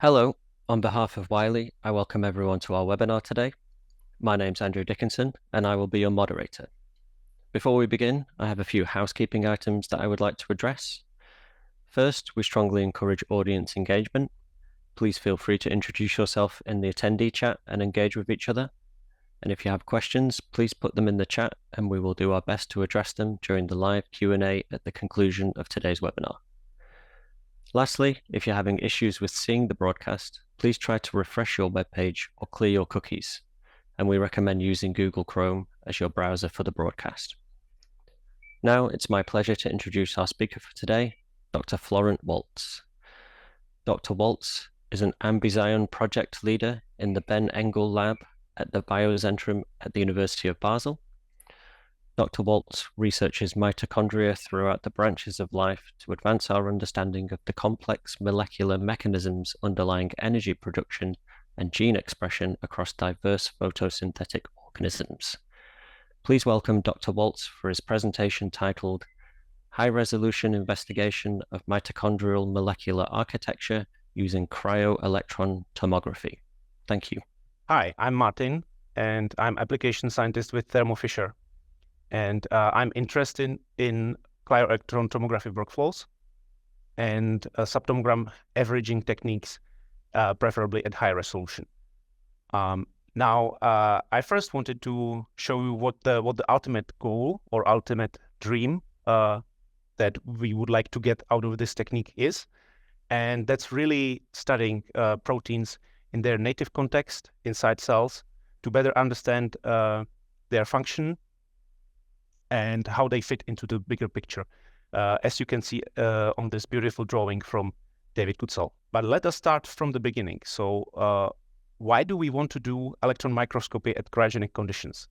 Hello, on behalf of Wiley, I welcome everyone to our webinar today. My name's Andrew Dickinson, and I will be your moderator. Before we begin, I have a few housekeeping items that I would like to address. First, we strongly encourage audience engagement. Please feel free to introduce yourself in the attendee chat and engage with each other. And if you have questions, please put them in the chat and we will do our best to address them during the live Q&A at the conclusion of today's webinar. Lastly, if you're having issues with seeing the broadcast, please try to refresh your web page or clear your cookies, and we recommend using Google Chrome as your browser for the broadcast. Now, it's my pleasure to introduce our speaker for today, Dr. Florent Waltz. Dr. Waltz is an Ambizion project leader in the Ben Engel lab at the Biozentrum at the University of Basel. Dr. Waltz researches mitochondria throughout the branches of life to advance our understanding of the complex molecular mechanisms underlying energy production and gene expression across diverse photosynthetic organisms. Please welcome Dr. Waltz for his presentation titled High-Resolution Investigation of Mitochondrial Molecular Architecture Using Cryo-Electron Tomography. Thank you. Hi, I'm Martin, and I'm application scientist with Thermo Fisher. And I'm interested in cryo-electron tomography workflows and subtomogram averaging techniques, preferably at high resolution. Now, I first wanted to show you what the ultimate goal or ultimate dream that we would like to get out of this technique is, and that's really studying proteins in their native context inside cells to better understand their function and how they fit into the bigger picture, as you can see on this beautiful drawing from David Kutzel. But let us start from the beginning. So why do we want to do electron microscopy at cryogenic conditions?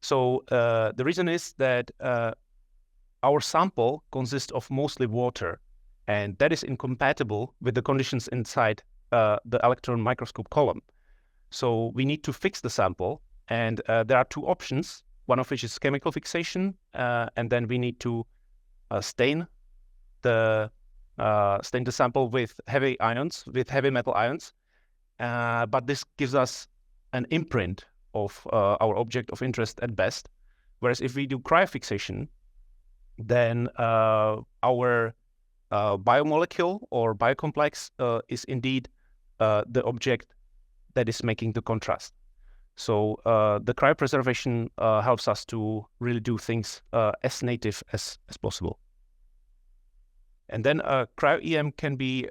So the reason is that our sample consists of mostly water, and that is incompatible with the conditions inside the electron microscope column. So we need to fix the sample, and there are two options. One of which is chemical fixation, and then we need to stain the sample with heavy metal ions. But this gives us an imprint of our object of interest at best. Whereas if we do cryofixation, then our biomolecule or biocomplex is indeed the object that is making the contrast. So the cryopreservation helps us to really do things as native as possible. And then cryo-EM can be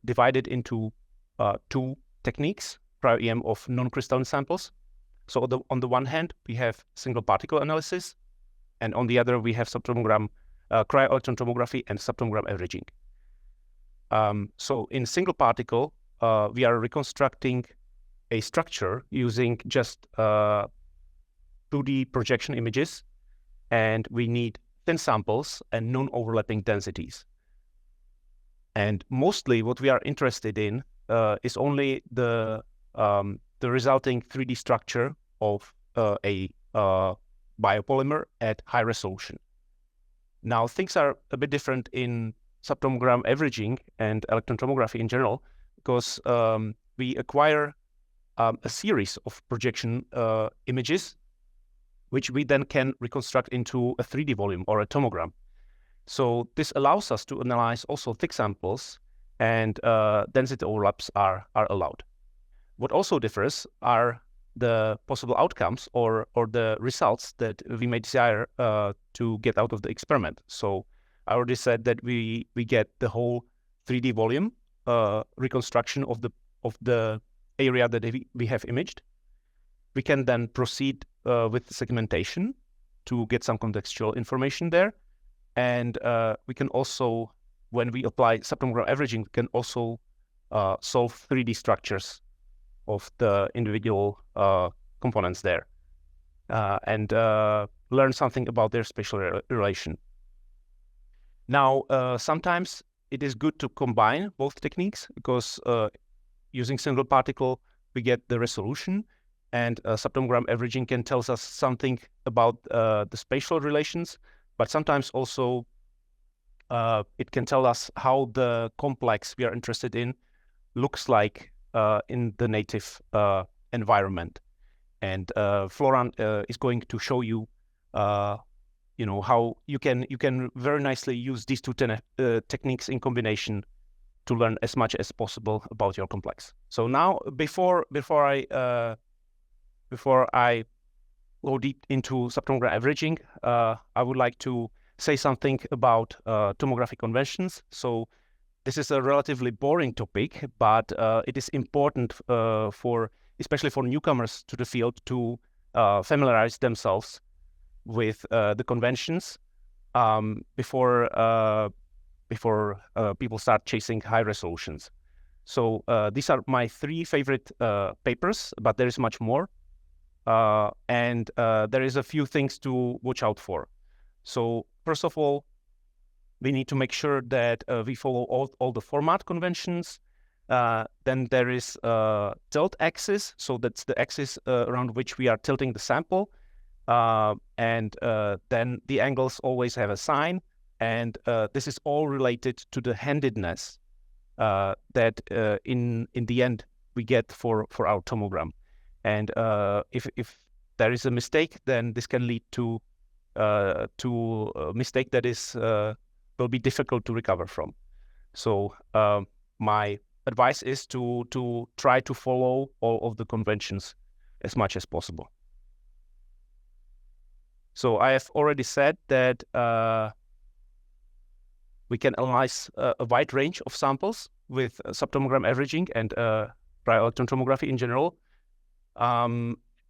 divided into two techniques, cryo-EM of non-crystalline samples. So on the one hand, we have single particle analysis, and on the other, we have cryo-electron tomography and subtomogram averaging. So in single particle, we are reconstructing a structure using just 2D projection images, and we need thin samples and non-overlapping densities. And mostly what we are interested in is only the resulting 3D structure of a biopolymer at high resolution. Now, things are a bit different in subtomogram averaging and electron tomography in general, because we acquire a series of projection images, which we then can reconstruct into a 3D volume or a tomogram. So this allows us to analyze also thick samples, and density overlaps are allowed. What also differs are the possible outcomes or the results that we may desire to get out of the experiment. So I already said that we get the whole 3D volume reconstruction of the area that we have imaged. We can then proceed with segmentation to get some contextual information there. And we can also, when we apply subtomogram averaging, we can also solve 3D structures of the individual components there and learn something about their spatial relation. Now, sometimes it is good to combine both techniques because using single particle, we get the resolution, and subtomogram averaging can tell us something about the spatial relations, but sometimes also it can tell us how the complex we are interested in looks like in the native environment. And Florian is going to show you, how you can very nicely use these two techniques in combination to learn as much as possible about your complex. So now, before I go deep into subtomogram averaging, I would like to say something about tomography conventions. So this is a relatively boring topic, but it is important especially for newcomers to the field to familiarize themselves with the conventions before people start chasing high resolutions. So these are my 3 favorite papers, but there is much more. And there is a few things to watch out for. So first of all, we need to make sure that we follow all the format conventions. Then there is tilt axis, so that's the axis around which we are tilting the sample. And then the angles always have a sign, and this is all related to the handedness that in the end we get for our tomogram. And if there is a mistake, then this can lead to a mistake that will be difficult to recover from. So my advice is to try to follow all of the conventions as much as possible. So I have already said that we can analyze a wide range of samples with subtomogram averaging and cryo-electron tomography in general.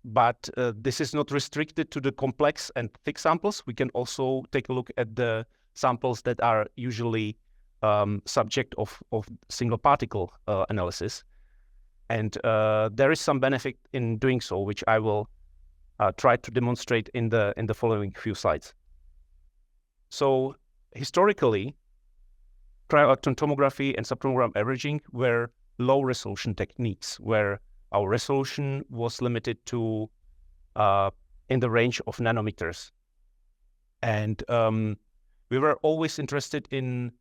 But this is not restricted to the complex and thick samples. We can also take a look at the samples that are usually subject of single particle analysis. And there is some benefit in doing so, which I will try to demonstrate in the following few slides. So historically, cryo-electron tomography and subtomogram averaging were low resolution techniques, where our resolution was limited to in the range of nanometers. And we were always interested in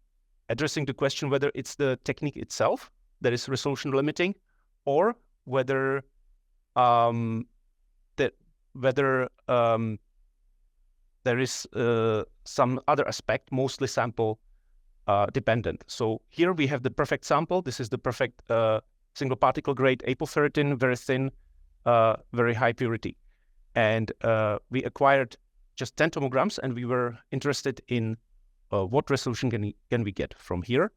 addressing the question whether it's the technique itself that is resolution limiting, or whether there is some other aspect, mostly sample dependent. So here we have the perfect sample. This is the perfect single particle grade apoferritin, very thin, very high purity. And we acquired just 10 tomograms, and we were interested in what resolution can we get from here.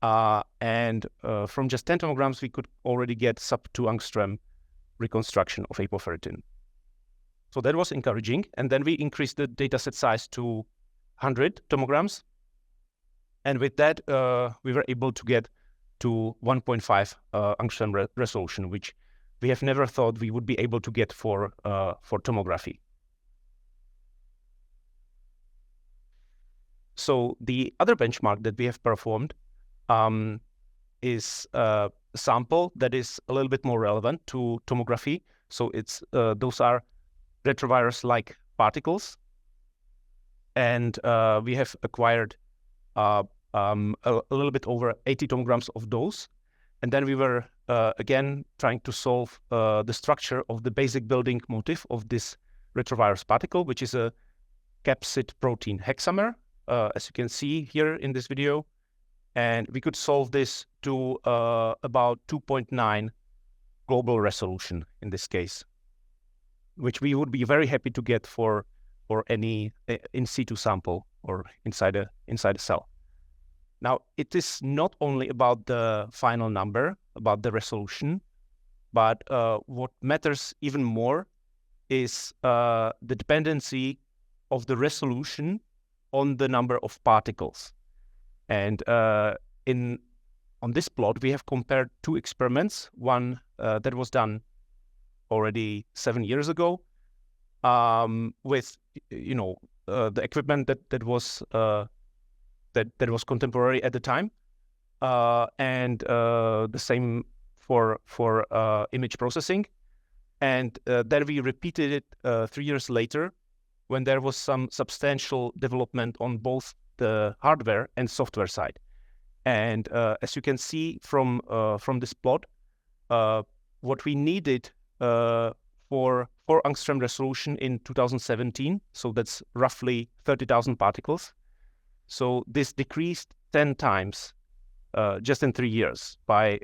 And from just 10 tomograms, we could already get sub 2 angstrom reconstruction of apoferritin. So that was encouraging. And then we increased the dataset size to 100 tomograms. And with that, we were able to get to 1.5 angstrom resolution, which we have never thought we would be able to get for tomography. So the other benchmark that we have performed is a sample that is a little bit more relevant to tomography. So it's those are retrovirus-like particles, and we have acquired a little bit over 80 tomograms of those. And then we were again trying to solve the structure of the basic building motif of this retrovirus particle, which is a capsid protein hexamer, as you can see here in this video. And we could solve this to about 2.9 global resolution in this case, which we would be very happy to get for any in situ sample or inside a cell. Now, it is not only about the final number, about the resolution, but what matters even more is the dependency of the resolution on the number of particles. And on this plot, we have compared 2 experiments, one that was done already 7 years ago with the equipment that was contemporary at the time, and the same for image processing. And then we repeated it 3 years later, when there was some substantial development on both the hardware and software side. And as you can see from this plot, what we needed for 4 angstrom resolution in 2017, so that's roughly 30,000 particles. So this decreased 10 times just in 3 years by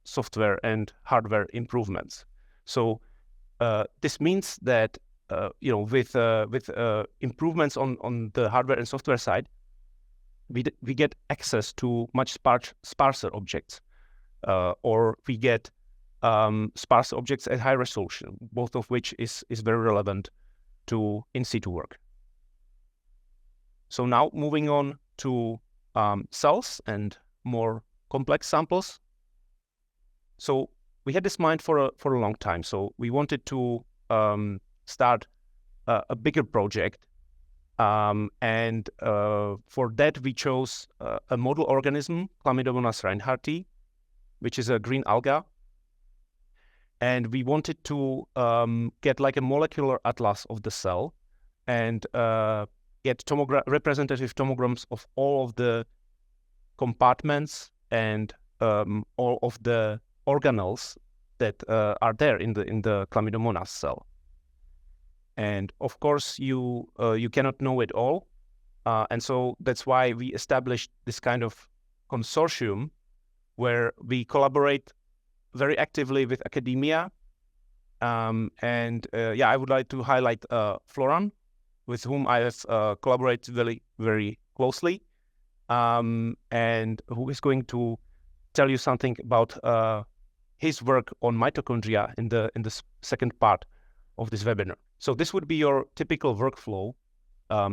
software and hardware improvements. So this means that with improvements on the hardware and software side, we get access to much sparser objects, or we get sparse objects at high resolution, both of which is very relevant to in situ work. So now moving on to cells and more complex samples. So we had this mind for a long time. So we wanted to start a bigger project. And for that, we chose a model organism, Chlamydomonas reinhardtii, which is a green alga. And we wanted to get like a molecular atlas of the cell and get representative tomograms of all of the compartments and all of the organelles that are there in the Chlamydomonas cell. And of course, you cannot know it all, and so that's why we established this kind of consortium where we collaborate very actively with academia. I would like to highlight Floran, with whom I have collaborated very, very closely, and who is going to tell you something about his work on mitochondria in the second part of this webinar. So this would be your typical workflow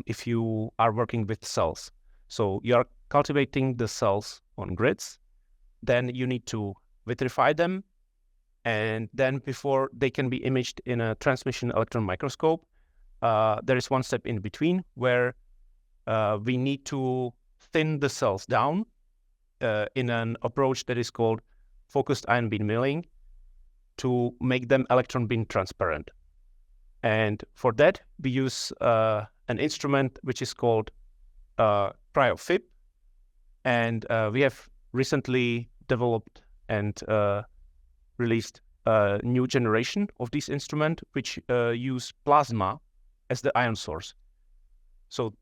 if you are working with cells. So you are cultivating the cells on grids, then you need to vitrify them, and then before they can be imaged in a transmission electron microscope, there is one step in between where we need to thin the cells down in an approach that is called focused ion beam milling to make them electron beam transparent. And for that, we use an instrument which is called cryo-FIP, and we have recently developed and released a new generation of this instrument, which use plasma as the ion source. So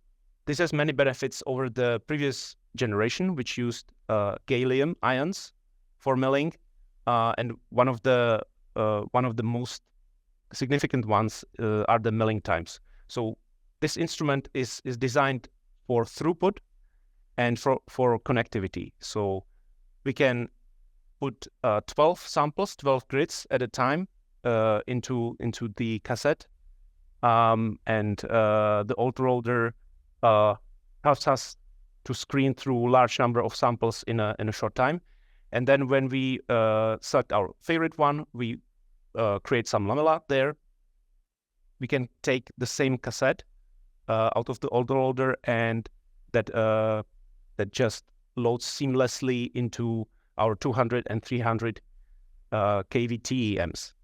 this has many benefits over the previous generation, which used gallium ions for milling, and one of the most significant ones are the milling times. So this instrument is designed for throughput and for connectivity. So we can put 12 samples, 12 grids at a time into the cassette, and the autoloader helps us to screen through large number of samples in a short time. And then when we select our favorite one, we create some lamella there. We can take the same cassette out of the autoloader, and that just loads seamlessly into our 200 and 300 kV TEMs.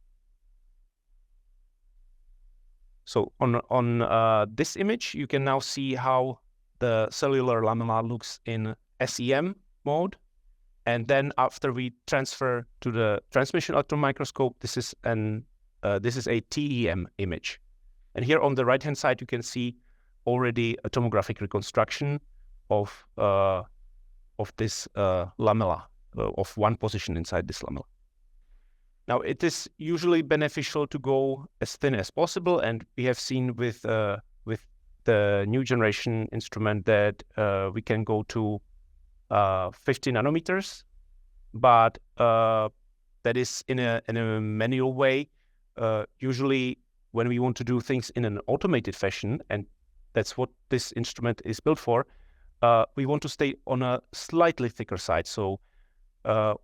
So on this image, you can now see how the cellular lamella looks in SEM mode. And then after we transfer to the transmission electron microscope, this is a TEM image. And here on the right-hand side, you can see already a tomographic reconstruction of this lamella, of one position inside this lamella. Now, it is usually beneficial to go as thin as possible, and we have seen with the new generation instrument that we can go to 50 nanometers, but that is in a manual way. Usually, when we want to do things in an automated fashion, and that's what this instrument is built for, we want to stay on a slightly thicker side. So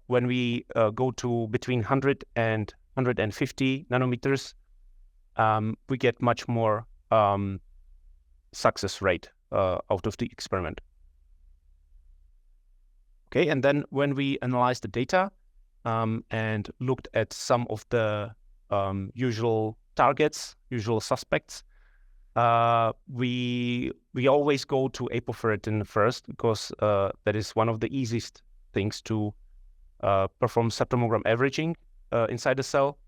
when we go to between 100 and 150 nanometers, we get much more success rate out of the experiment. Okay, and then when we analyzed the data and looked at some of the usual targets, usual suspects, we always go to apoferritin first, because that is one of the easiest things to perform subtomogram averaging inside the cell.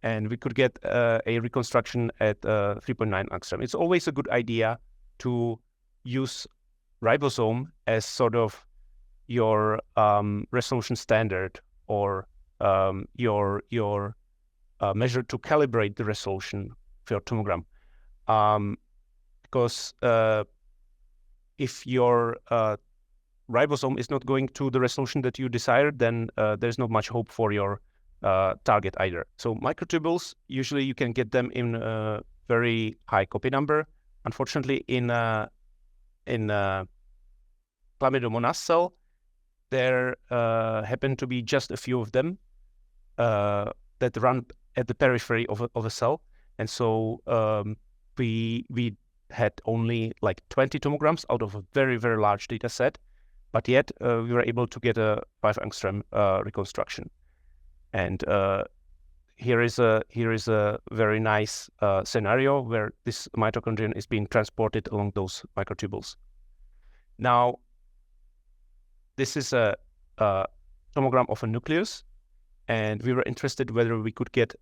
And we could get a reconstruction at 3.9 angstrom. It's always a good idea to use ribosome as sort of your resolution standard, or your measure to calibrate the resolution for your tomogram. Because if your ribosome is not going to the resolution that you desired, then there's not much hope for your target either. So microtubules, usually you can get them in a very high copy number. Unfortunately, in Chlamydomonas cell, there happen to be just a few of them that run at the periphery of a cell, and so we had only like 20 tomograms out of a very, very large data set, but yet we were able to get a 5 angstrom reconstruction. And here is a very nice scenario where this mitochondrion is being transported along those microtubules. Now, this is a tomogram of a nucleus, and we were interested whether we could get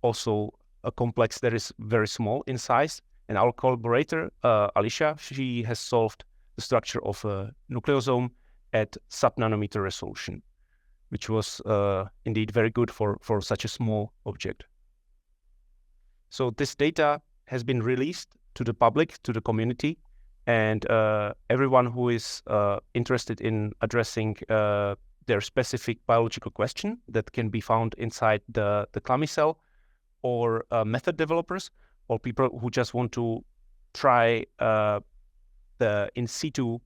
also a complex that is very small in size. And our collaborator, Alicia, she has solved the structure of a nucleosome at sub-nanometer resolution, which was indeed very good for such a small object. So this data has been released to the public, to the community, and everyone who is interested in addressing their specific biological question that can be found inside the Chlamydomonas cell, or method developers, or people who just want to try the in situ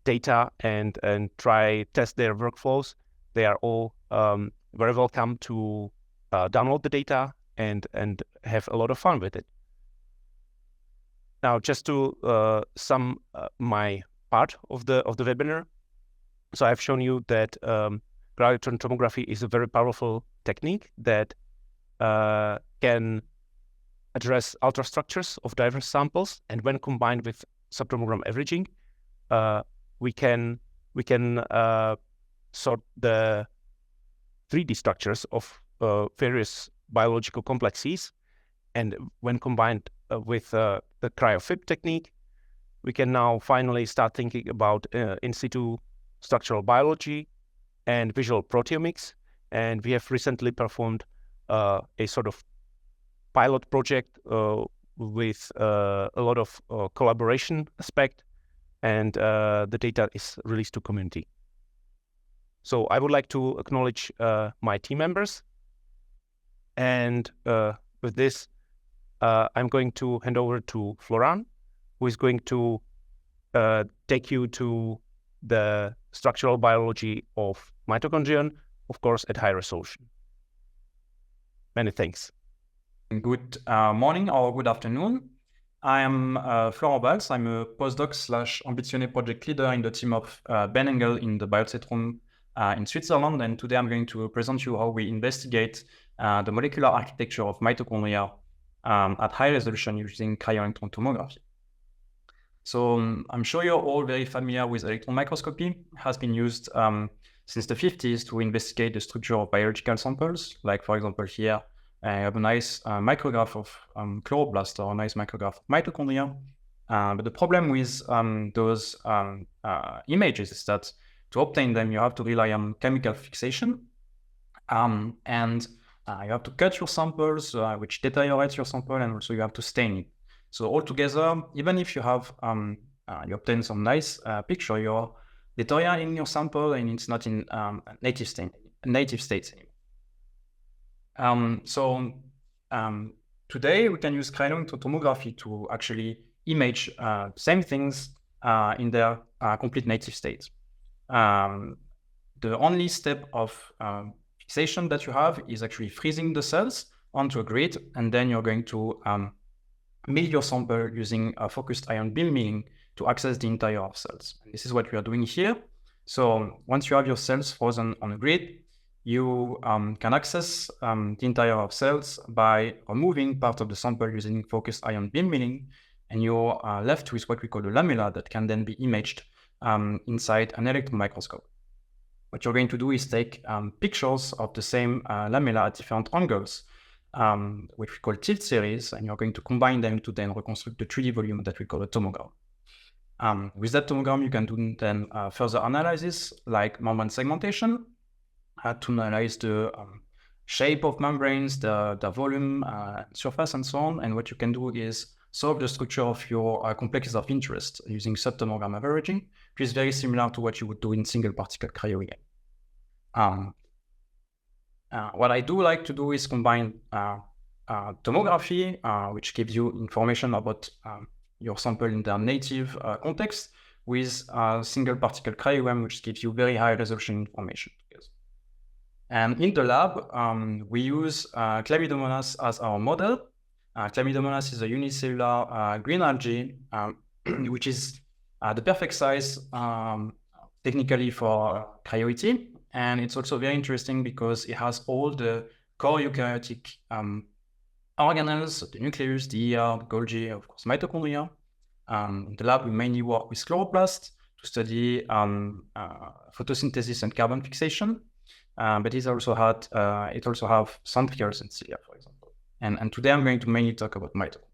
data and test their workflows, they are all very welcome to download the data and have a lot of fun with it. Now, just to sum my part of the webinar, so I've shown you that cryo-electron tomography is a very powerful technique that can address ultrastructures of diverse samples, and when combined with subtomogram averaging, we can sort the 3D structures of various biological complexes, and when combined with the cryo-FIB technique, we can now finally start thinking about in situ structural biology and visual proteomics. And we have recently performed a sort of pilot project with a lot of collaboration aspect, and the data is released to community. So I would like to acknowledge my team members, and with this, I'm going to hand over to Florian, who is going to take you to the structural biology of mitochondrion, of course, at high resolution. Many thanks. Good morning or good afternoon. I am Florent Valls. I'm a postdoc / ambitioné project leader in the team of Ben Engel in the Biochemistry in Switzerland. And today I'm going to present you how we investigate the molecular architecture of mitochondria at high resolution using cryo-electron tomography. So I'm sure you're all very familiar with electron microscopy. It has been used since the 50s to investigate the structure of biological samples. Like, for example, here I have a nice micrograph of chloroplast, or a nice micrograph of mitochondria. But the problem with those images is that to obtain them, you have to rely on chemical fixation. And you have to cut your samples, which deteriorates your sample, and also you have to stain it. So altogether, even if you have you obtain some nice picture, you're deteriorating your sample, and it's not in native states anymore. Today we can use cryo-electron tomography to actually image same things in their complete native state. The only step of fixation that you have is actually freezing the cells onto a grid, and then you're going to mill your sample using a focused ion beam milling to access the interior of cells. And this is what we are doing here. So once you have your cells frozen on a grid, you can access the interior of cells by removing part of the sample using focused ion beam milling, and you're left with what we call a lamella that can then be imaged inside an electron microscope. What you're going to do is take pictures of the same lamella at different angles, which we call tilt series, and you're going to combine them to then reconstruct the 3D volume that we call a tomogram. With that tomogram, you can do then further analysis like membrane segmentation to analyze the shape of membranes, the volume, surface, and so on. And what you can do is solve the structure of your complexes of interest using subtomogram averaging, which is very similar to what you would do in single particle cryo-EM. What I do like to do is combine tomography, which gives you information about your sample in their native context, with single particle cryo-EM, which gives you very high resolution information. And in the lab, we use Chlamydomonas as our model. Chlamydomonas is a unicellular green algae, which is the perfect size technically for cryo-ET. And it's also very interesting because it has all the core eukaryotic organelles, the nucleus, the ER, the Golgi, of course, mitochondria. In the lab, we mainly work with chloroplasts to study photosynthesis and carbon fixation. But it also have centrioles and cilia, for example. And today I'm going to mainly talk about mitochondria.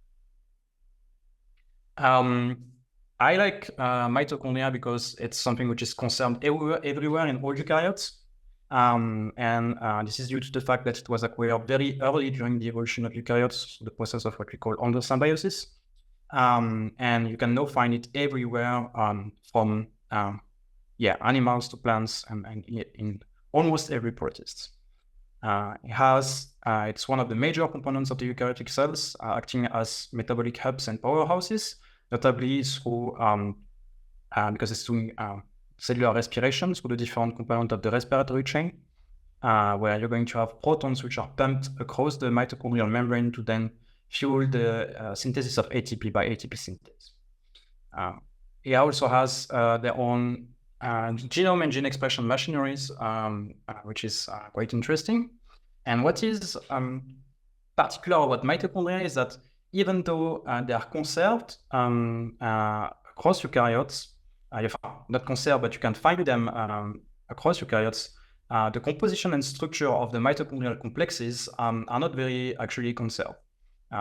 I like mitochondria because it's something which is conserved everywhere in all eukaryotes. This is due to the fact that it was acquired very early during the evolution of eukaryotes, the process of what we call endosymbiosis. And you can now find it everywhere from animals to plants and in almost every protist. It's one of the major components of the eukaryotic cells, acting as metabolic hubs and powerhouses, notably through, because it's doing cellular respiration through the different components of the respiratory chain, where you're going to have protons which are pumped across the mitochondrial membrane to then fuel the synthesis of ATP by ATP synthase. It also has their own genome and gene expression machineries, which is quite interesting. And what is particular about mitochondria is that even though they are conserved across eukaryotes, not conserved, but you can find them across eukaryotes, the composition and structure of the mitochondrial complexes are not very actually conserved.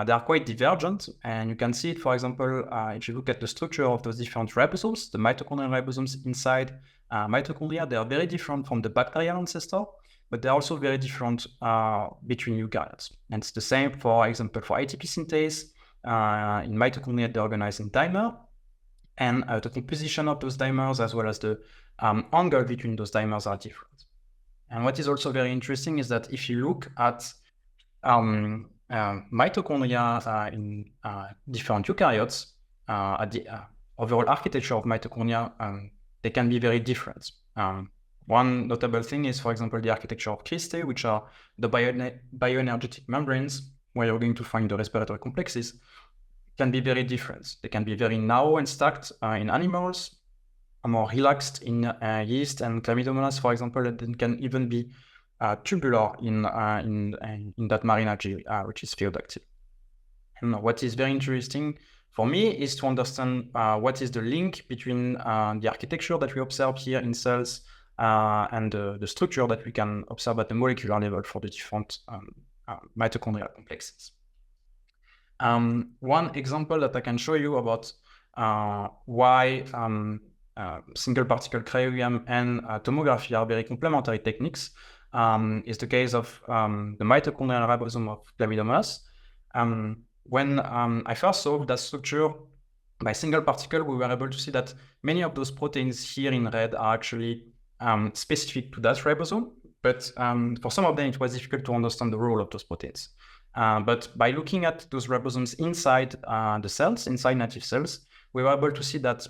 They are quite divergent, and you can see it, for example, if you look at the structure of those different ribosomes, the mitochondrial ribosomes inside mitochondria, they are very different from the bacterial ancestor, but they're also very different between eukaryotes. And it's the same, for example, for ATP synthase. In mitochondria, they're organized in dimer, and the composition of those dimers, as well as the angle between those dimers, are different. And what is also very interesting is that if you look at mitochondria in different eukaryotes, at the overall architecture of mitochondria, they can be very different. One notable thing is, for example, the architecture of cristae, which are the bioenergetic membranes, where you're going to find the respiratory complexes, can be very different. They can be very narrow and stacked in animals, more relaxed in yeast and Chlamydomonas, for example, and then can even be tubular in that marine algae, which is field active. And what is very interesting for me is to understand what is the link between the architecture that we observe here in cells and the structure that we can observe at the molecular level for the different mitochondrial complexes. One example that I can show you about why single particle cryo-EM and tomography are very complementary techniques is the case of the mitochondrial ribosome of Chlamydomonas. When I first saw that structure by single particle, we were able to see that many of those proteins here in red are actually specific to that ribosome, but for some of them it was difficult to understand the role of those proteins. But by looking at those ribosomes inside the cells, inside native cells, we were able to see that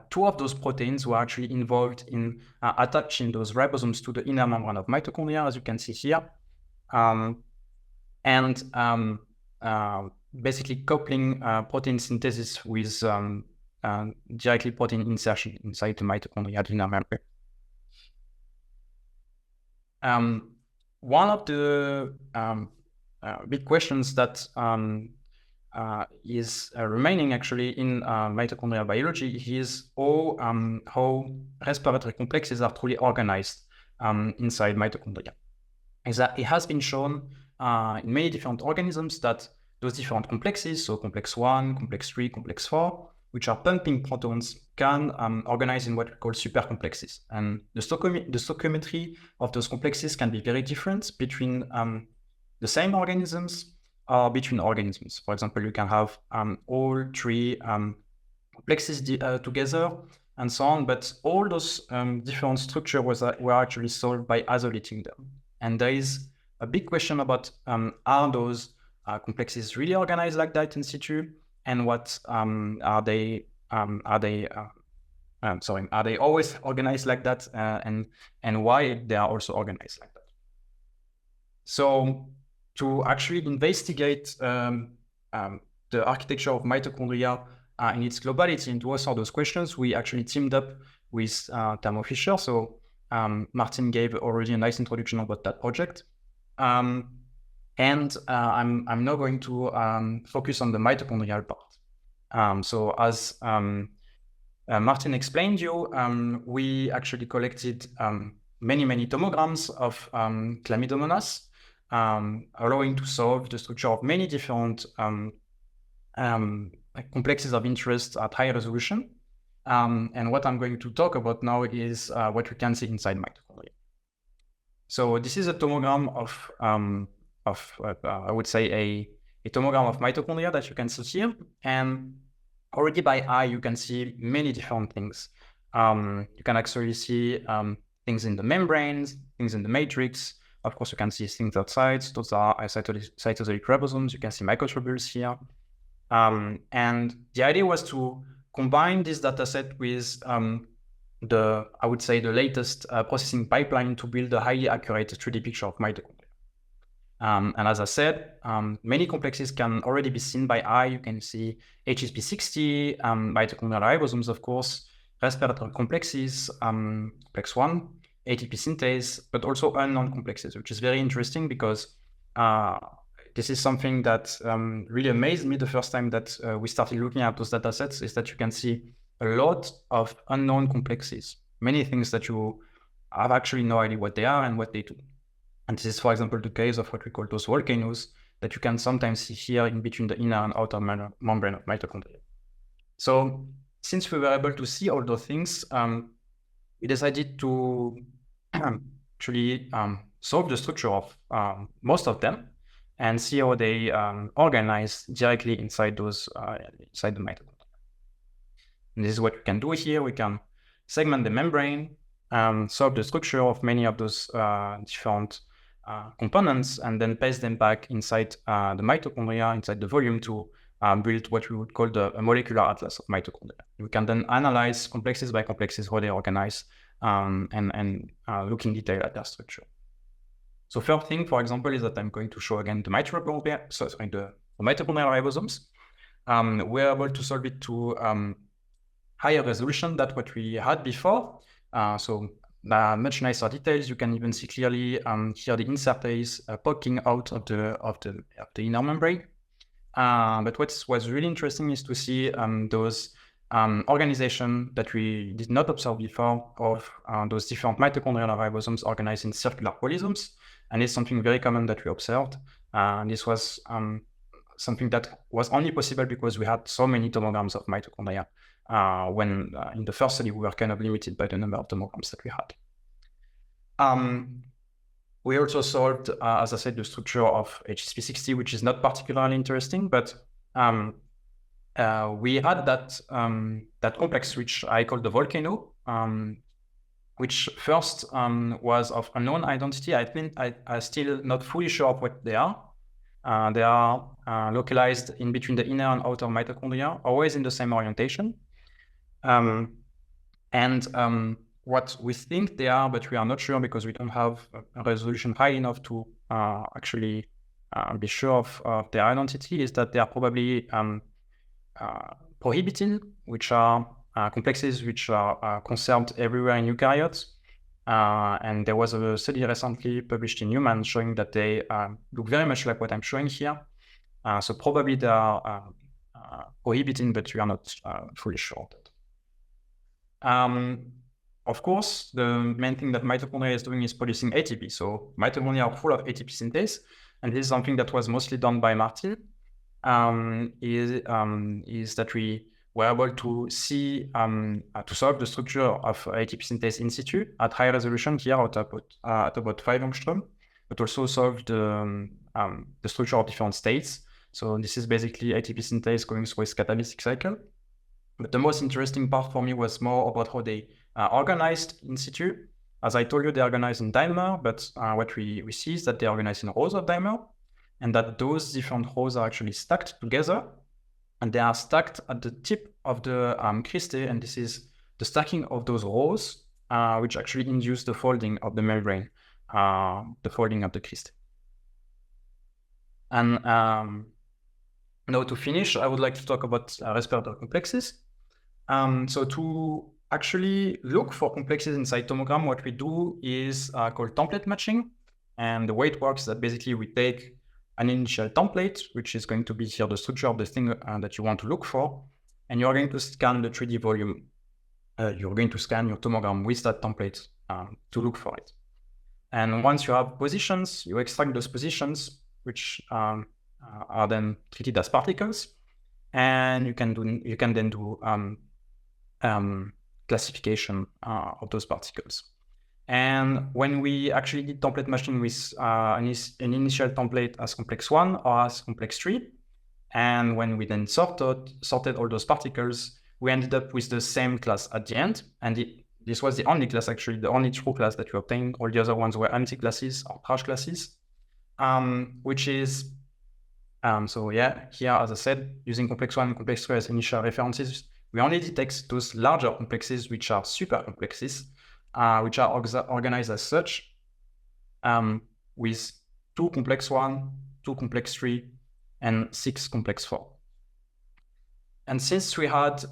two of those proteins were actually involved in attaching those ribosomes to the inner membrane of mitochondria, as you can see here, and basically coupling protein synthesis with directly protein insertion inside the mitochondrial inner membrane. One of the big questions that is remaining actually in mitochondrial biology is how respiratory complexes are truly organized inside mitochondria. Is that it has been shown in many different organisms that those different complexes, so complex 1, complex 3, complex 4, which are pumping protons, can organize in what we call supercomplexes. And the stoichiometry of those complexes can be very different between the same organisms or between organisms. For example, you can have all three complexes together and so on, but all those different structures were actually solved by isolating them. And there is a big question about are those complexes really organized like that in situ, and what are they always organized like that, and why they are also organized like that. So to actually investigate the architecture of mitochondria in its globality and to answer those questions, we actually teamed up with Thermo Fisher. So Martin gave already a nice introduction about that project. And I'm now going to focus on the mitochondrial part. So as Martin explained you, we actually collected many tomograms of Chlamydomonas, allowing to solve the structure of many different complexes of interest at high resolution. And what I'm going to talk about now is what we can see inside mitochondria. So this is a tomogram of I would say a tomogram of mitochondria that you can see here. And already by eye, you can see many different things. You can actually see things in the membranes, things in the matrix. Of course, you can see things outside. Those are cytosolic ribosomes. You can see microtubules here. And the idea was to combine this dataset with I would say the latest processing pipeline to build a highly accurate 3D picture of mitochondria. And as I said, many complexes can already be seen by eye. You can see HSP60, mitochondrial ribosomes, of course, respiratory complexes, complex 1, ATP synthase, but also unknown complexes, which is very interesting because this is something that really amazed me the first time that we started looking at those data sets, is that you can see a lot of unknown complexes, many things that you have actually no idea what they are and what they do. And this is, for example, the case of what we call those volcanoes that you can sometimes see here in between the inner and outer membrane of mitochondria. So since we were able to see all those things, we decided to actually solve the structure of most of them and see how they organize directly inside those inside the mitochondria. And this is what we can do here. We can segment the membrane, solve the structure of many of those different components, and then paste them back inside the mitochondria, inside the volume, to build what we would call a molecular atlas of mitochondria. We can then analyze complexes by complexes, how they organize, and look in detail at their structure. So first thing, for example, is that I'm going to show again the mitochondrial ribosomes. We're able to solve it to higher resolution than what we had before. So much nicer details. You can even see clearly here the insertase poking out of the inner membrane. But what was really interesting is to see those organization that we did not observe before of those different mitochondrial ribosomes organized in circular polysomes. And it's something very common that we observed. And this was something that was only possible because we had so many tomograms of mitochondria. When in the first study, we were kind of limited by the number of tomograms that we had. We also solved, as I said, the structure of HSP60, which is not particularly interesting, but we had that complex, which I call the volcano, which first was of unknown identity. I think I'm still not fully sure of what they are. They are localized in between the inner and outer mitochondria, always in the same orientation. What we think they are, but we are not sure because we don't have a resolution high enough to actually be sure of their identity, is that they are probably prohibitin, which are complexes which are conserved everywhere in eukaryotes. And there was a study recently published in Human showing that they look very much like what I'm showing here. So probably they are prohibiting, but we are not fully sure of that. Of course, the main thing that mitochondria is doing is producing ATP. So mitochondria are full of ATP synthase, and this is something that was mostly done by Martin. Is that we were able to see to solve the structure of ATP synthase in situ at high resolution here at about 5 angstrom, but also solve the structure of different states. So this is basically ATP synthase going through its catalytic cycle. But the most interesting part for me was more about how they organized in situ. As I told you, they organize in dimer, but what we see is that they organize in rows of dimer, and that those different rows are actually stacked together, and they are stacked at the tip of the cristae, and this is the stacking of those rows, which actually induce the folding of the membrane, the folding of the cristae. And now to finish, I would like to talk about respiratory complexes. So to actually look for complexes inside tomogram, what we do is called template matching. And the way it works is that basically we take an initial template, which is going to be here the structure of the thing that you want to look for, and you're going to scan the 3D volume. You're going to scan your tomogram with that template to look for it. And once you have positions, you extract those positions, which are then treated as particles, and you can then do classification of those particles. And when we actually did template matching with an initial template as complex 1 or as complex 3, and when we then sorted all those particles, we ended up with the same class at the end. And this was the only class, actually, the only true class that we obtained. All the other ones were empty classes or trash classes, which is, so yeah, here, as I said, using complex 1 and complex 3 as initial references, we only detect those larger complexes, which are super complexes, which are organized as such, with 2 complex 1, 2 complex 3, and 6 complex 4. And since we had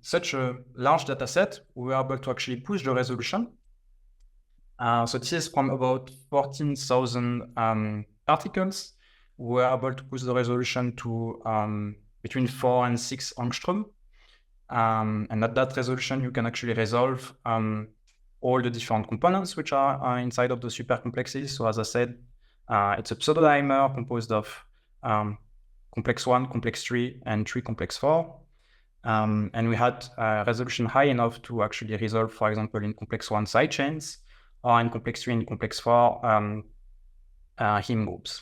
such a large data set, we were able to actually push the resolution. So this is from about 14,000 particles. We were able to push the resolution to between 4 and 6 angstrom. And at that resolution, you can actually resolve all the different components which are inside of the super complexes. So as I said, it's a pseudodimer composed of complex 1, complex 3, and 3 complex 4. And we had resolution high enough to actually resolve, for example, in complex 1 side chains, or in complex 3 and complex 4 heme groups.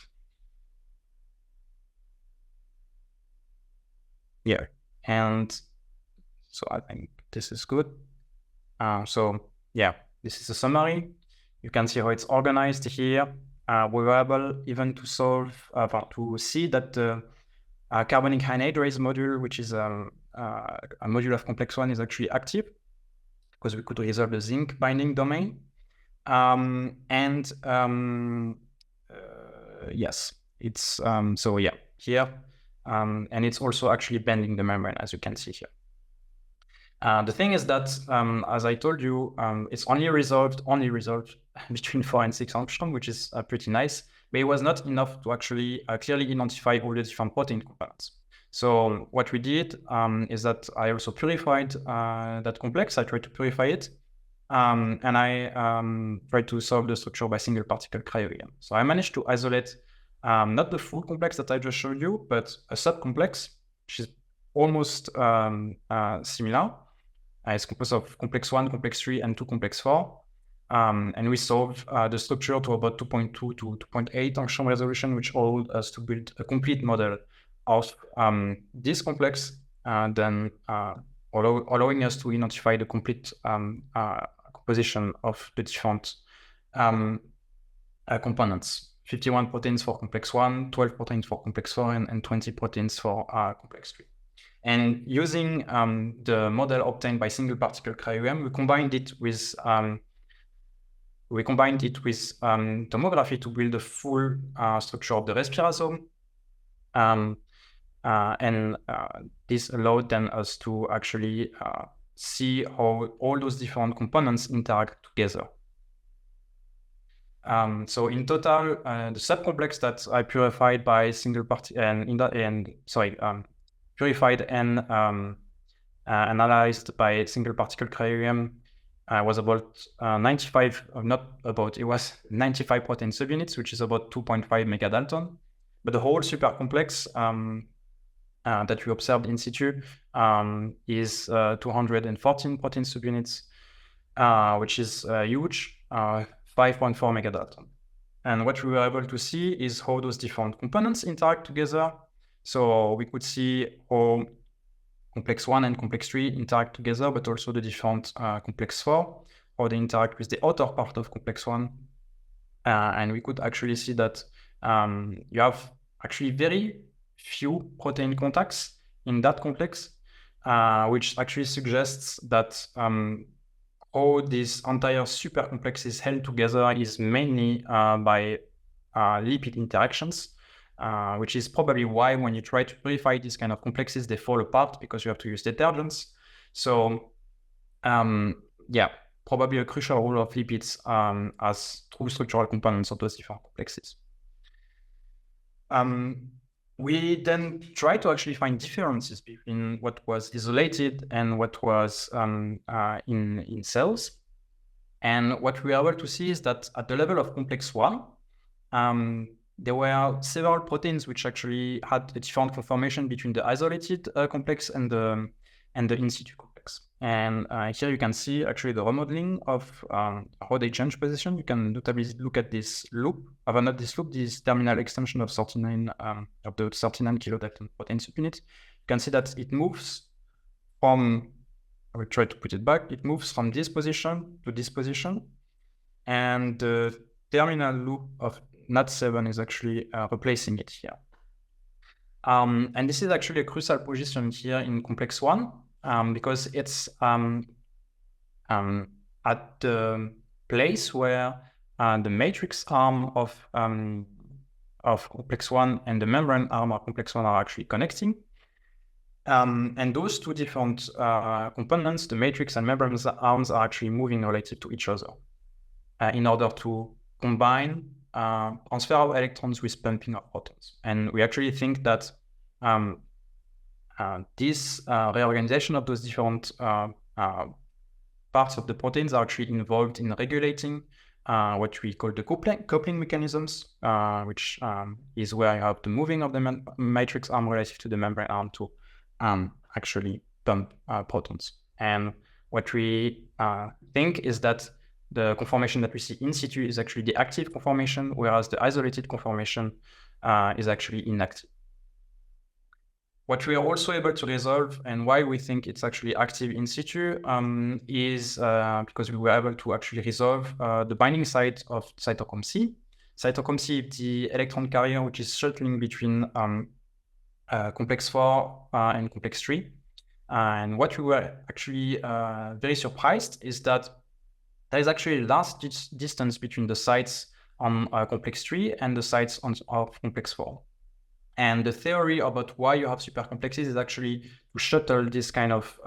Yeah, and so I think this is good. So yeah, this is a summary. You can see how it's organized here. We were able even to solve, to see that the carbonic anhydrase module, which is a module of complex 1, is actually active, because we could resolve the zinc binding domain. Yes, it's so yeah, here, and it's also actually bending the membrane, as you can see here. The thing is that, as I told you, it's only resolved between 4 and 6 angstrom, which is pretty nice, but it was not enough to actually clearly identify all the different protein components. So what we did is that I also purified that complex. I tried to purify it, and I tried to solve the structure by single particle cryo-EM. So I managed to isolate not the full complex that I just showed you, but a subcomplex, which is almost similar. It's composed of complex 1, complex 3, and 2 complex 4. And we solved the structure to about 2.2 to 2.8 angstrom resolution, which allowed us to build a complete model of this complex, then allowing us to identify the complete composition of the different components. 51 proteins for complex 1, 12 proteins for complex 4, and 20 proteins for complex 3. And using the model obtained by single particle cryo-EM, we combined it with tomography to build a full structure of the respirosome. This allowed then us to actually see how all those different components interact together. So in total, the subcomplex that I purified by single party purified and analyzed by single particle cryo-EM was about 95, it was 95 protein subunits, which is about 2.5 megadalton. But the whole supercomplex that we observed in situ is 214 protein subunits, which is huge, 5.4 megadalton. And what we were able to see is how those different components interact together. So we could see how complex 1 and complex 3 interact together, but also the different complex 4, how they interact with the outer part of complex 1. And we could actually see that you have actually very few protein contacts in that complex, which actually suggests that how this entire supercomplex is held together is mainly by lipid interactions, which is probably why when you try to purify these kind of complexes, they fall apart because you have to use detergents. So yeah, probably a crucial role of lipids as true structural components of those different complexes. We then try to actually find differences between what was isolated and what was in cells. And what we are able to see is that at the level of complex 1, there were several proteins which actually had a different conformation between the isolated complex and the in situ complex. And here you can see actually the remodeling of how they change position. You can notably look at this loop, not this loop, this terminal extension of 39 of the 39 kilodalton protein subunit. You can see that it moves from, I will try to put it back, it moves from this position to this position. And the terminal loop of NAT7 is actually replacing it here. And this is actually a crucial position here in complex 1 because it's at the place where the matrix arm of complex 1 and the membrane arm of complex 1 are actually connecting. And those two different components, the matrix and membrane arms, are actually moving relative to each other in order to combine transfer of electrons with pumping of protons. And we actually think that this reorganization of those different parts of the proteins are actually involved in regulating what we call the coupling mechanisms, which is where you have the moving of the matrix arm relative to the membrane arm to actually pump protons. And what we think is that the conformation that we see in situ is actually the active conformation, whereas the isolated conformation is actually inactive. What we are also able to resolve, and why we think it's actually active in situ, is because we were able to actually resolve the binding site of cytochrome C. Cytochrome C is the electron carrier which is shuttling between complex 4 and complex 3. And what we were actually very surprised is that there is actually a large distance between the sites on complex 3 and the sites of complex 4. And the theory about why you have supercomplexes is actually to shuttle this kind of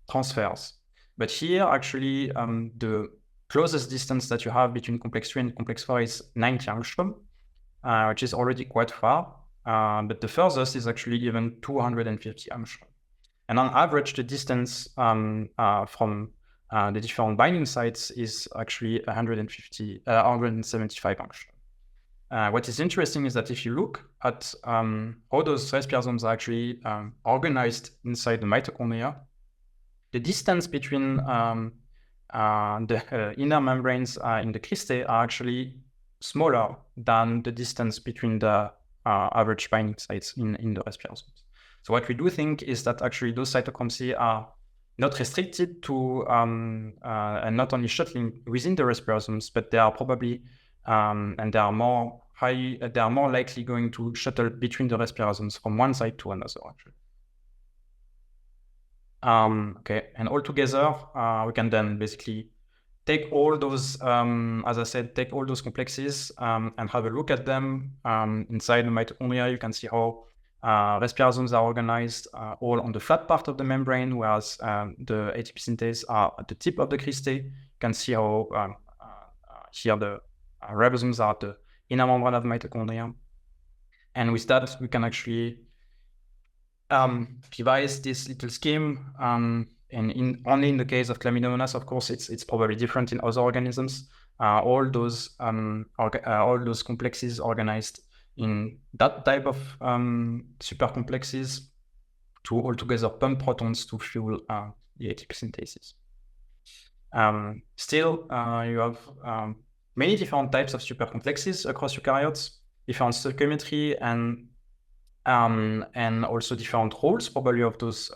transfers. But here, actually, the closest distance that you have between complex 3 and complex 4 is 90 angstrom, which is already quite far. But the furthest is actually even 250 angstrom. And on average, the distance from the different binding sites is actually 175 angstrom. What is interesting is that if you look at how those respirosomes are actually organized inside the mitochondria, the distance between the inner membranes in the cristae are actually smaller than the distance between the average binding sites in the respirosomes. So what we do think is that actually those cytochrome C are not restricted to and not only shuttling within the respirosomes, but they are probably and they are more likely going to shuttle between the respirosomes from one side to another, actually. Okay, and altogether, we can then basically take all those, as I said, take all those complexes and have a look at them inside the mitochondria. You can see how respirosomes are organized all on the flat part of the membrane, whereas the ATP synthase are at the tip of the cristae. You can see how here the ribosomes are the inner membrane of mitochondria. And with that, we can actually devise this little scheme. And only in the case of Chlamydomonas, of course, it's probably different in other organisms. All those complexes organized in that type of super complexes to altogether pump protons to fuel the ATP synthesis. Still, you have many different types of super complexes across eukaryotes, different stoichiometry, and also different roles probably of those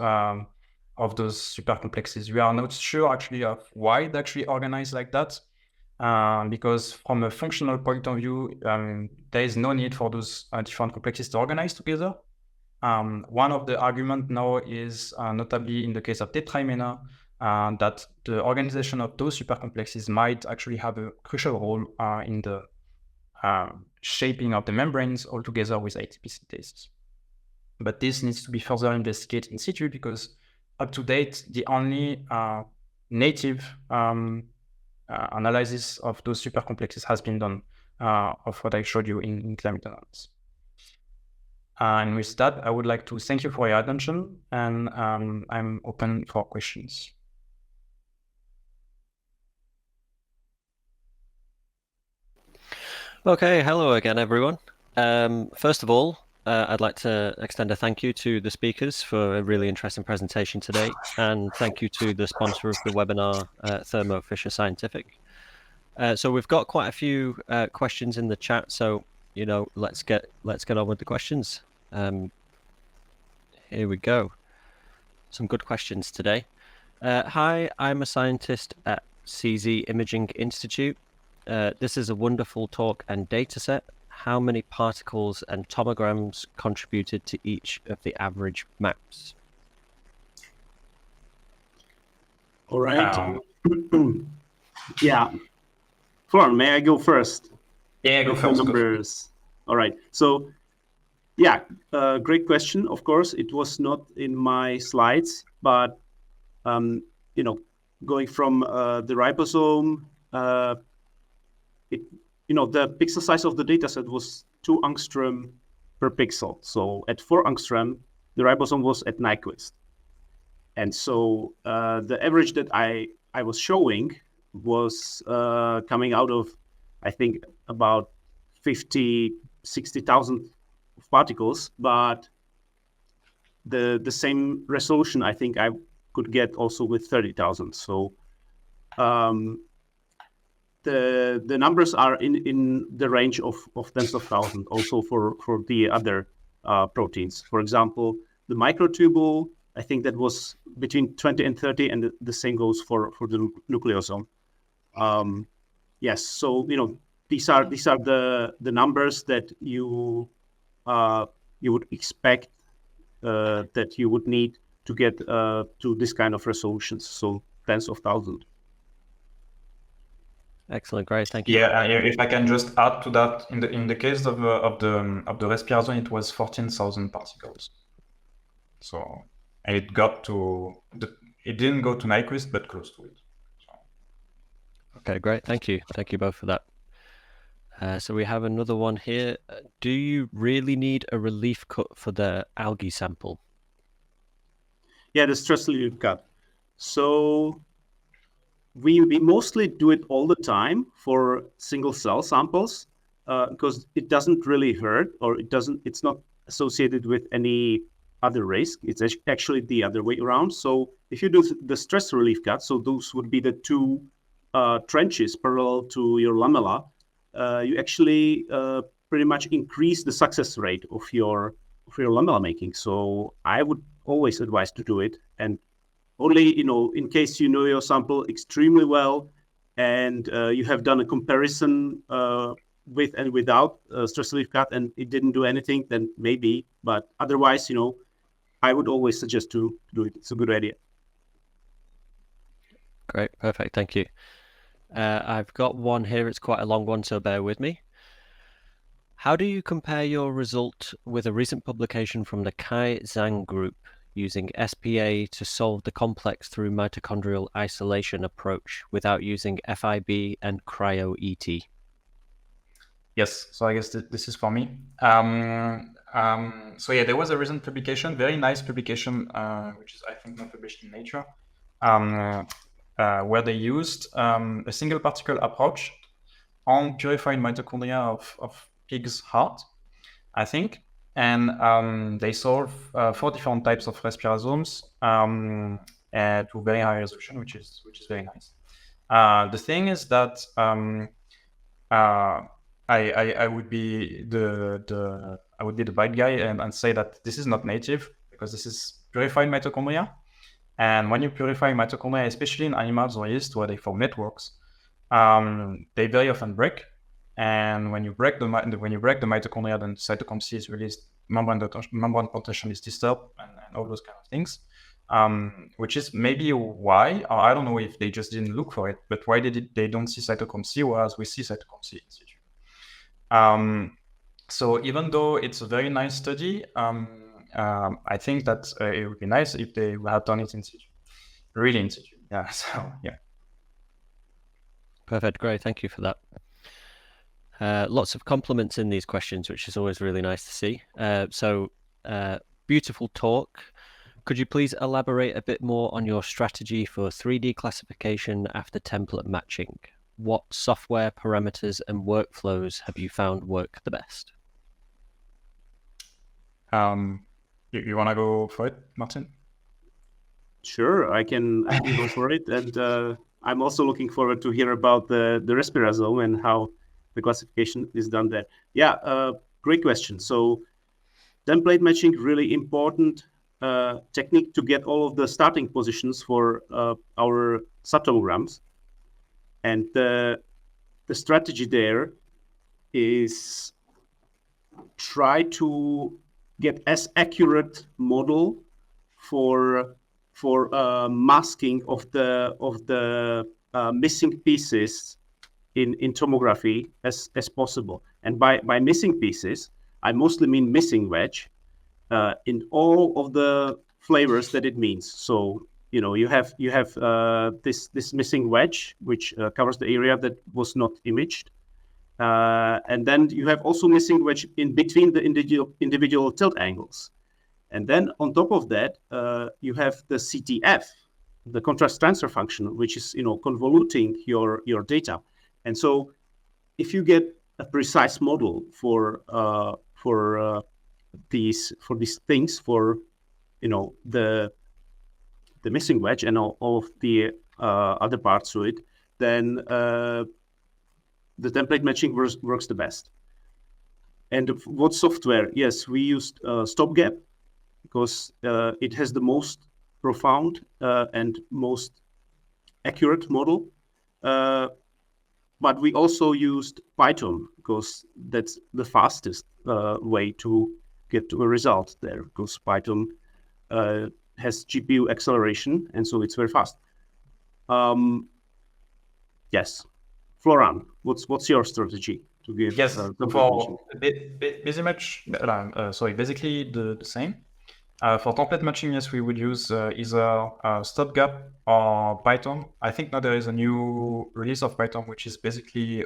super complexes. We are not sure actually of why they actually organize like that, because from a functional point of view, there is no need for those different complexes to organize together. One of the arguments now is notably in the case of tetramena, that the organization of those super complexes might actually have a crucial role in the shaping of the membranes altogether with ATP synthesis. But this needs to be further investigated in situ, because up to date, the only native analysis of those super complexes has been done of what I showed you in Chlamydomonas. And with that, I would like to thank you for your attention, and I'm open for questions. Okay, hello again, everyone. First of all, I'd like to extend a thank you to the speakers for a really interesting presentation today, and thank you to the sponsor of the webinar, Thermo Fisher Scientific. So we've got quite a few questions in the chat, so let's get on with the questions. Here we go. Some good questions today. Hi, I'm a scientist at CZ Imaging Institute. This is a wonderful talk and data set. How many particles and tomograms contributed to each of the average maps? All right. Yeah. Florian, may I go first? Yeah, go first. Numbers. All right. So, yeah, great question. Of course, it was not in my slides, but going from the ribosome, the pixel size of the dataset was 2 angstrom per pixel. So at 4 angstrom, the ribosome was at Nyquist. And so the average that I was showing was coming out of, I think, about 60,000 particles, but the same resolution I think I could get also with 30,000. So the numbers are in the range of tens of thousands also for the other proteins. For example, the microtubule, I think that was between 20 and 30, and the same goes for the nucleosome. Yes, so these are the numbers that you would expect that you would need to get to this kind of resolutions. So tens of thousands. Excellent, great, thank you. Yeah, if I can just add to that, in the case of the respirazone, it was 14,000 particles. So, and it didn't go to Nyquist, but close to it. So. Okay, great, thank you both for that. So we have another one here. Do you really need a relief cut for the algae sample? Yeah, the stress relief cut. So we mostly do it all the time for single cell samples because it doesn't really hurt, or it's not associated with any other risk. It's actually the other way around. So if you do the stress relief cut, so those would be the 2 trenches parallel to your lamella, you actually pretty much increase the success rate of your lamella making. So I would always advise to do it, and only in case your sample extremely well, and you have done a comparison with and without stress relief cut, and it didn't do anything, then maybe. But otherwise, I would always suggest to do it. It's a good idea. Great, perfect, thank you. I've got one here. It's quite a long one, so bear with me. How do you compare your result with a recent publication from the Kai Zhang group using SPA to solve the complex through mitochondrial isolation approach without using FIB and cryo-ET? Yes, so I guess this is for me. So yeah, there was a recent publication, very nice publication, which is I think not published in Nature, where they used a single particle approach on purified mitochondria of pig's heart, I think, and they solve 4 different types of respirasomes to very high resolution, which is very nice. The thing is that I would be the bad guy and say that this is not native, because this is purified mitochondria. And when you purify mitochondria, especially in animals or yeast where they form networks, they very often break. And when you break the mitochondria, then cytochrome C is released, membrane protection is disturbed, and all those kind of things. Which is maybe why, or I don't know if they just didn't look for it, but why they don't see cytochrome C, whereas we see cytochrome C in situ. So even though it's a very nice study, I think that it would be nice if they had done it in situ, really in situ. Yeah. So yeah. Perfect. Great. Thank you for that. Lots of compliments in these questions, which is always really nice to see. Beautiful talk. Could you please elaborate a bit more on your strategy for 3D classification after template matching? What software parameters and workflows have you found work the best? You want to go for it, Martin? Sure, I can go for it. And I'm also looking forward to hear about the respirasome and how the classification is done there. Yeah, great question. So template matching, really important technique to get all of the starting positions for our subtomograms. And the strategy there is try to get as accurate model for masking of the missing pieces in tomography as possible. And by missing pieces, I mostly mean missing wedge in all of the flavors that it means. So you have this missing wedge, which covers the area that was not imaged. And then you have also missing wedge in between the individual tilt angles. And then on top of that, you have the CTF, the contrast transfer function, which is convoluting your data. And so if you get a precise model for these things, for the missing wedge and all of the other parts to it, then the template matching works the best. And what software? Yes, we used StopGap because it has the most profound and most accurate model. But we also used Python because that's the fastest way to get to a result there, because Python has GPU acceleration, and so it's very fast. Yes. Floran, what's your strategy to give? Yes, for basically the same. For template matching, yes, we would use either StopGap or Python. I think now there is a new release of Python, which is basically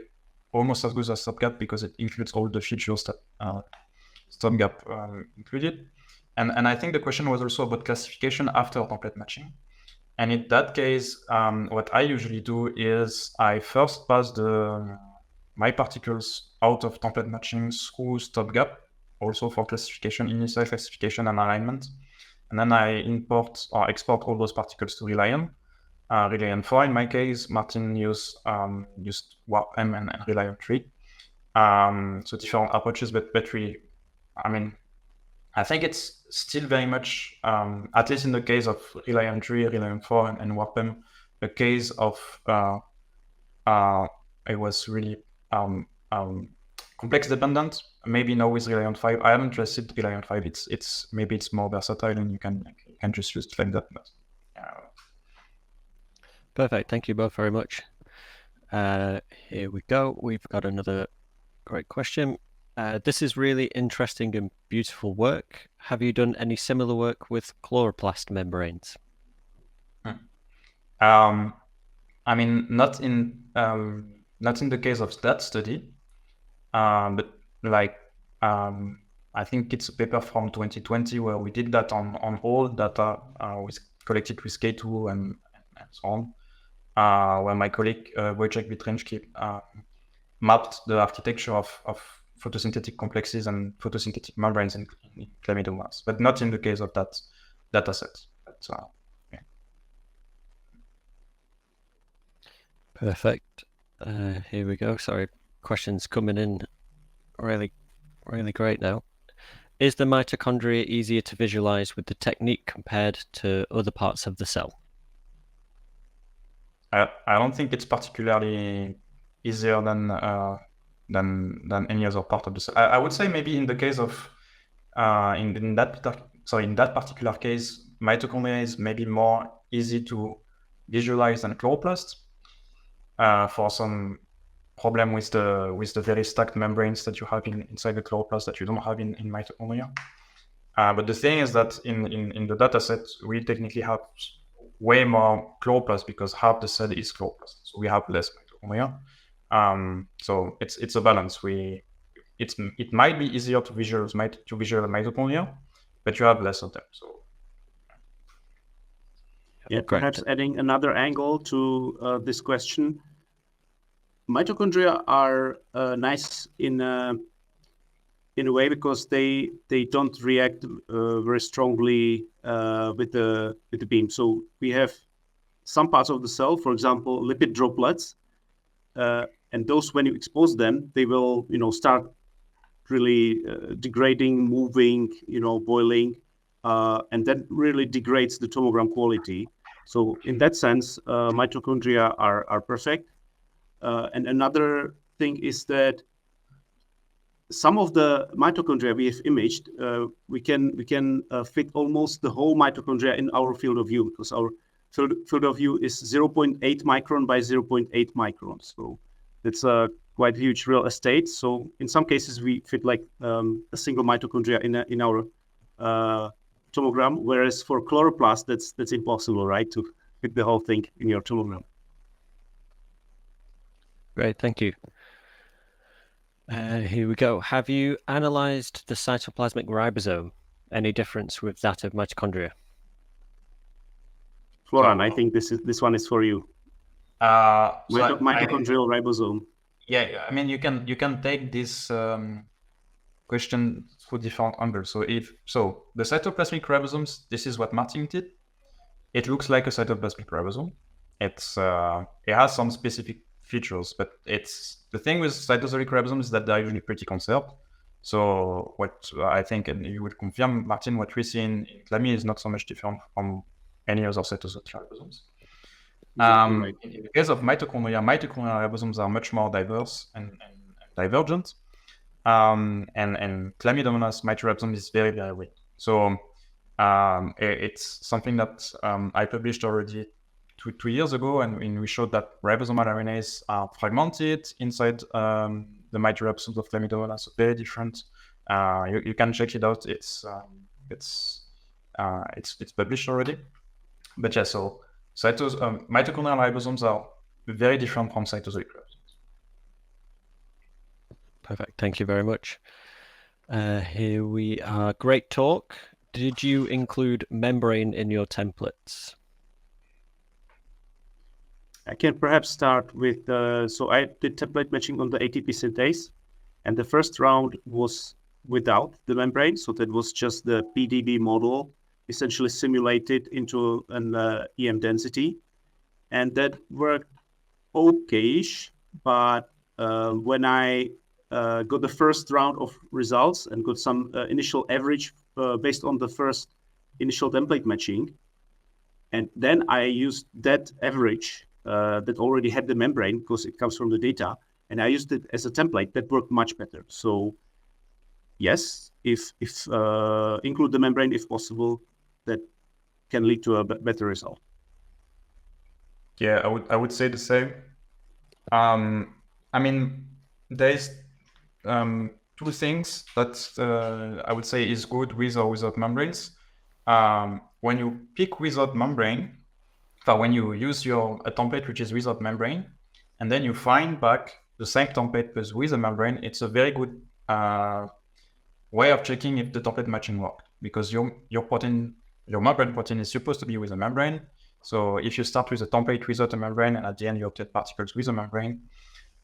almost as good as StopGap because it includes all the features that StopGap included. And I think the question was also about classification after template matching. And in that case, what I usually do is I first pass my particles out of template matching through StopGap, also for classification, initial classification and alignment. And then I import or export all those particles to Reliant. Reliant 4 in my case, Martin used WarpM and Reliant 3. So different approaches, but really, I think it's still very much, at least in the case of Reliant 3, Reliant 4, and WarpM, a case of it was really complex dependent. Maybe now with Reliant 5, I haven't tested Reliant 5. It's maybe it's more versatile and you can just use it like that. But, Perfect. Thank you both very much. Here we go. We've got another great question. This is really interesting and beautiful work. Have you done any similar work with chloroplast membranes? Not in the case of that study. But like, I think it's a paper from 2020 where we did that on all data was collected with K2 and so on, where my colleague Wojciech Witrynski mapped the architecture of photosynthetic complexes and photosynthetic membranes in Chlamydomonas, but not in the case of that data set. But, yeah. Perfect. Here we go. Sorry, questions coming in really great now. Is the mitochondria easier to visualize with the technique compared to other parts of the cell? I don't think it's particularly easier than any other part of the cell. I would say maybe in the case of in that particular case, mitochondria is maybe more easy to visualize than chloroplast for some problem with the very stacked membranes that you have inside the chloroplast that you don't have in mitochondria. But the thing is that in the data set, we technically have way more chloroplast because half the cell is chloroplast, so we have less mitochondria. So it's a balance. It might be easier to visualize mitochondria, but you have less of them. So yeah, perhaps adding another angle to this question. Mitochondria are nice in a way because they don't react very strongly with the beam. So we have some parts of the cell, for example, lipid droplets, and those, when you expose them, they will start really degrading, moving, boiling, and that really degrades the tomogram quality. So in that sense, mitochondria are perfect. And another thing is that some of the mitochondria we have imaged, we can fit almost the whole mitochondria in our field of view, because our field of view is 0.8 micron by 0.8 micron. So it's a quite huge real estate. So in some cases we fit like a single mitochondria in our tomogram, whereas for chloroplast that's impossible, right? To fit the whole thing in your tomogram. Great, thank you. Here we go. Have you analyzed the cytoplasmic ribosome? Any difference with that of mitochondria? Floran, I think this one is for you. Mitochondrial ribosome. Yeah, I mean you can take this question through different angles. So the cytoplasmic ribosomes, this is what Martin did. It looks like a cytoplasmic ribosome. It has some specific features, but the thing with cytosolic ribosomes is that they're usually pretty conserved. So what I think, and you would confirm, Martin, what we see in Chlamydia is not so much different from any other cytosolic ribosomes. Right. In the case of mitochondrial ribosomes are much more diverse and divergent. And Chlamydomonas mitoribosome is very, very weak. So it's something that I published already two years ago, and we showed that ribosomal RNAs are fragmented inside the mitoribosomes of Chlamydomonas, so very different. You can check it out. It's published already. But yeah, so mitochondrial ribosomes are very different from cytosolic ribosomes. Perfect. Thank you very much. Here we are. Great talk. Did you include membrane in your templates? I can perhaps start with, so I did template matching on the ATP synthase, and the first round was without the membrane. So that was just the PDB model, essentially simulated into an EM density. And that worked okay-ish, but when I got the first round of results and got some initial average based on the first initial template matching, and then I used that average that already had the membrane because it comes from the data, and I used it as a template that worked much better. So yes, if include the membrane if possible, that can lead to a better result. Yeah, I would say the same. I mean, there's two things that I would say is good with or without membranes. When you pick without membrane, when you use a template which is without membrane, and then you find back the same template but with a membrane, it's a very good way of checking if the template matching worked, because your membrane protein is supposed to be with a membrane. So if you start with a template without a membrane and at the end you obtain particles with a membrane,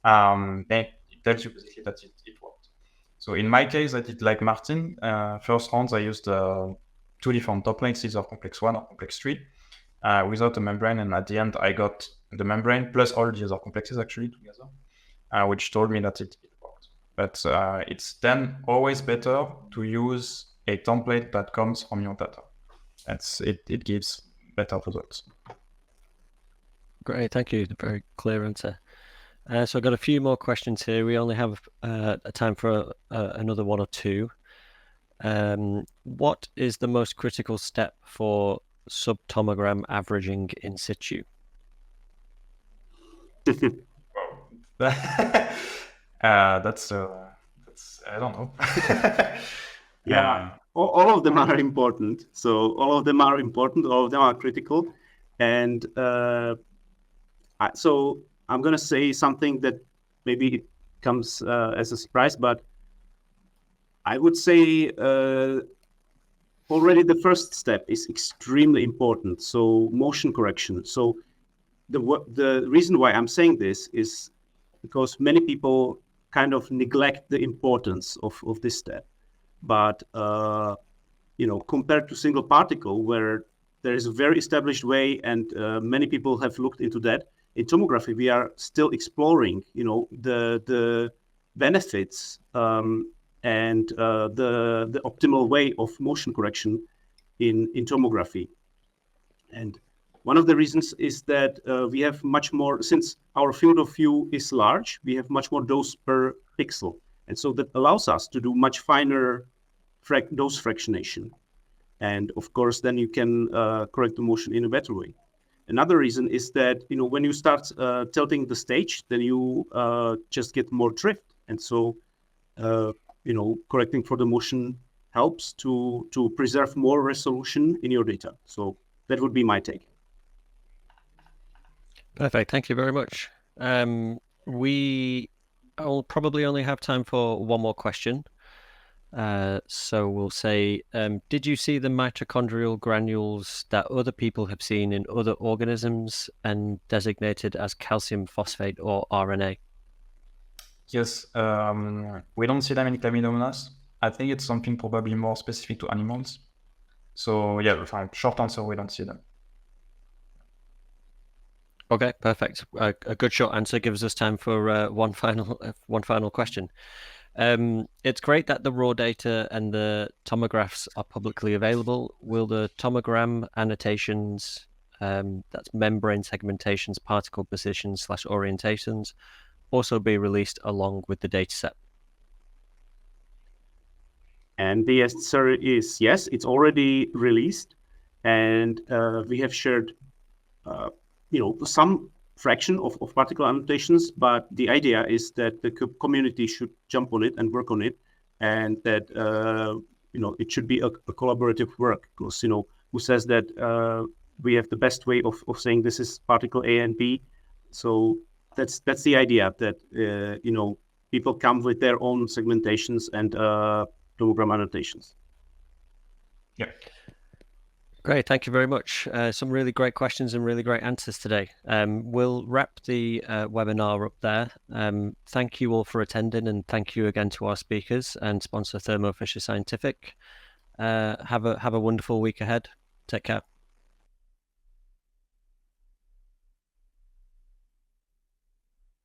then it tells you basically that it worked. So in my case, I did like Martin. First rounds I used 2 different templates, either complex 1 or complex 3, without a membrane, and at the end I got the membrane plus all the other complexes actually together, which told me that it worked. But it's then always better to use a template that comes from your data. It gives better results. Great, thank you. Very clear answer. So I've got a few more questions here. We only have a time for another 1 or 2. What is the most critical step for sub-tomogram averaging in situ? That's I don't know. Yeah, all of them are important. So all of them are important. All of them are critical, and so I'm going to say something that maybe it comes as a surprise, but I would say already the first step is extremely important. So motion correction. So the reason why I'm saying this is because many people kind of neglect the importance of this step. But compared to single particle, where there is a very established way, and many people have looked into that, in tomography we are still exploring, the benefits and the optimal way of motion correction in tomography. And one of the reasons is that we have much more, since our field of view is large, we have much more dose per pixel. And so that allows us to do much finer dose fractionation. And of course, then you can correct the motion in a better way. Another reason is that, when you start tilting the stage, then you just get more drift. And so, correcting for the motion helps to preserve more resolution in your data. So that would be my take. Perfect. Thank you very much. We will probably only have time for 1 more question. So we'll say, did you see the mitochondrial granules that other people have seen in other organisms and designated as calcium phosphate or RNA? Yes, we don't see them in Chlamydomonas. I think it's something probably more specific to animals. So yeah, short answer, we don't see them. Okay, perfect. A good short answer gives us time for one final question. It's great that the raw data and the tomographs are publicly available. Will the tomogram annotations, that's membrane segmentations, particle positions / orientations, also be released along with the dataset? And the answer is yes, it's already released, and we have shared some fraction of particle annotations, but the idea is that the community should jump on it and work on it, and that it should be a collaborative work, because who says that we have the best way of saying this is particle A and B. So that's the idea, that people come with their own segmentations and tomogram annotations. Yeah. Great, thank you very much. Some really great questions and really great answers today. We'll wrap the webinar up there. Thank you all for attending, and thank you again to our speakers and sponsor Thermo Fisher Scientific. Have a wonderful week ahead. Take care.